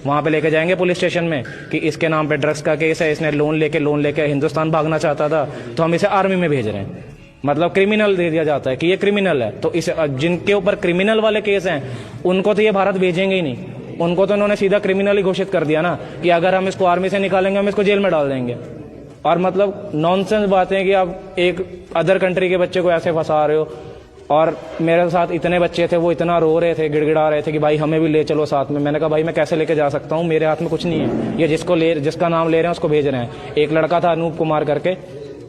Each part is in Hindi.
वहां पे लेके जाएंगे पुलिस स्टेशन में कि इसके नाम पे ड्रग्स का केस है, इसने लोन लेके हिंदुस्तान भागना चाहता था, तो हम इसे आर्मी में भेज रहे हैं। मतलब क्रिमिनल दे दिया जाता है कि ये क्रिमिनल है। तो इस जिनके ऊपर क्रिमिनल वाले केस हैं उनको तो ये भारत भेजेंगे ही नहीं। उनको तो इन्होंने सीधा क्रिमिनल ही घोषित कर दिया ना कि अगर हम इसको आर्मी से निकालेंगे हम इसको जेल में डाल देंगे। और मतलब नॉनसेंस बातें हैं कि आप एक अदर कंट्री के बच्चे को ऐसे फंसा रहे हो। और मेरे साथ इतने बच्चे थे, वो इतना रो रहे थे, गिड़गिड़ा रहे थे कि भाई हमें भी ले चलो साथ में। मैंने कहा भाई मैं कैसे लेके जा सकता हूँ, मेरे हाथ में कुछ नहीं है। ये जिसका नाम ले रहे हैं उसको भेज रहे हैं। एक लड़का था अनूप कुमार करके,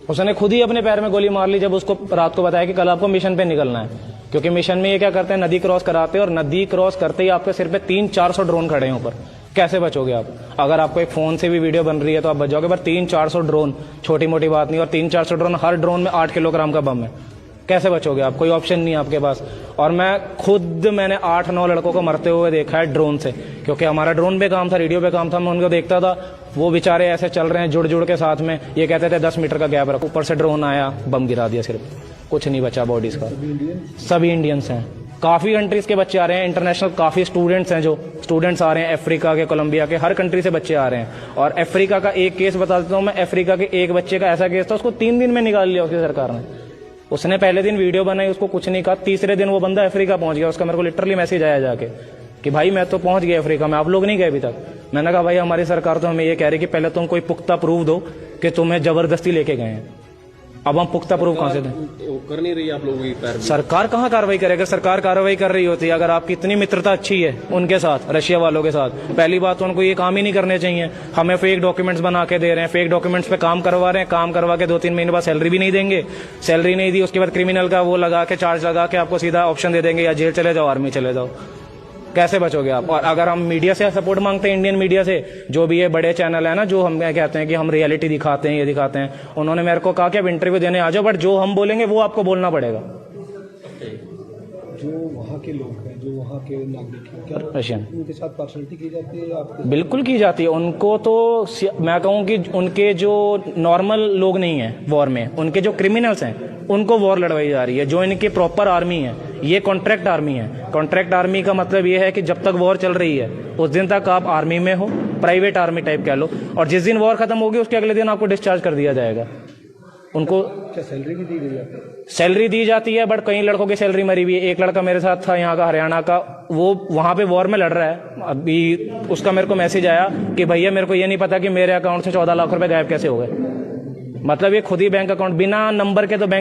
उसने खुद ही अपने पैर में गोली मार ली जब उसको रात को बताया कि कल आपको मिशन पे निकलना है। क्योंकि मिशन में ये क्या करते हैं, नदी क्रॉस कराते हैं, और नदी क्रॉस करते ही आपके सिर पे 300-400 ड्रोन खड़े हैं ऊपर। कैसे बचोगे आप? अगर आपको एक फोन से भी वीडियो बन रही है तो आप बच जाओगे, पर 300-400 ड्रोन छोटी मोटी बात नहीं। और 300-400 ड्रोन, हर ड्रोन में 8 किलोग्राम का बम है। कैसे बचोगे आप? कोई ऑप्शन नहीं है आपके पास। और मैंने 8-9 लड़कों को मरते हुए देखा है ड्रोन से, क्योंकि हमारा ड्रोन पे काम था, रेडियो पे काम था। मैं उनको देखता था, वो बेचारे ऐसे चल रहे हैं जुड़ के साथ में। ये कहते थे 10 मीटर का गैप रखो, ऊपर से ड्रोन आया, बम गिरा दिया, सिर्फ कुछ नहीं बचा बॉडीज का। सभी इंडियंस हैं। काफी कंट्रीज के बच्चे आ रहे हैं, इंटरनेशनल काफी स्टूडेंट्स हैं, जो स्टूडेंट्स आ रहे हैं अफ्रीका के, कोलंबिया के, हर कंट्री से बच्चे आ रहे हैं। और अफ्रीका का एक केस बता देता हूँ मैं। अफ्रीका के एक बच्चे का ऐसा केस था, उसको 3 दिन में निकाल लिया उसकी सरकार ने। उसने पहले दिन वीडियो बनाई, उसको कुछ नहीं कहा। तीसरे दिन वो बंदा अफ्रीका पहुंच गया। उसका मेरे को लिटरली मैसेज आया जाके कि भाई मैं तो पहुंच गया अफ्रीका में, आप लोग नहीं गए अभी तक। मैंने कहा भाई हमारी सरकार तो हमें ये कह रही कि पहले तुम कोई पुख्ता प्रूफ दो कि तुम्हें जबरदस्ती लेके गए हैं। अब हम पुख्ता प्रूफ कहां से दें? कर नहीं रही आप लोगों की सरकार कहां कार्रवाई करेगा? सरकार कार्रवाई कर रही होती है अगर आपकी इतनी मित्रता अच्छी है उनके साथ, रशिया वालों के साथ। पहली बात तो उनको ये काम ही नहीं करने चाहिए। हमें फेक डॉक्यूमेंट्स बना के दे रहे हैं, फेक डॉक्यूमेंट्स पे काम करवा रहे हैं, काम करवा के 2-3 महीने बाद सैलरी भी नहीं देंगे। सैलरी नहीं दी, उसके बाद क्रिमिनल का वो लगा के, चार्ज लगा के आपको सीधा ऑप्शन दे देंगे, या जेल चले जाओ, आर्मी चले जाओ। कैसे बचोगे आप? और अगर हम मीडिया से सपोर्ट मांगते हैं, इंडियन मीडिया से, जो भी ये बड़े चैनल है ना, जो हम कहते हैं कि हम रियलिटी दिखाते हैं, ये दिखाते हैं, उन्होंने मेरे को कहा कि आप इंटरव्यू देने आ जाओ, बट जो हम बोलेंगे वो आपको बोलना पड़ेगा। जो वहाँ के लोग हैं, जो वहाँ के नागरिक हैं, क्या रशियन, उनके साथ पार्शलिटी की जाती है? आपके बिल्कुल की जाती है। उनको तो मैं कहूँ कि उनके जो नॉर्मल लोग नहीं हैं वॉर में, उनके जो क्रिमिनल्स हैं उनको वॉर लड़वाई जा रही है। जो इनकी प्रॉपर आर्मी है, ये कॉन्ट्रैक्ट आर्मी है। कॉन्ट्रैक्ट आर्मी का मतलब ये है कि जब तक वॉर चल रही है उस दिन तक आप आर्मी में हो, प्राइवेट आर्मी टाइप कह लो, और जिस दिन वॉर खत्म होगी उसके अगले दिन आपको डिस्चार्ज कर दिया जाएगा। उनको क्या सैलरी भी दी गई है? सैलरी दी जाती है, बट कई लड़कों की सैलरी मरी हुई है। एक लड़का मेरे साथ था यहाँ का, हरियाणा का, वो वहां पे वॉर में लड़ रहा है अभी। उसका मेरे को मैसेज आया कि भैया मेरे को ये नहीं पता कि मेरे अकाउंट से 14 लाख रुपए गायब कैसे हो गए। मतलब ये खुद ही बैंक अकाउंट बिना नंबर के तो बैंक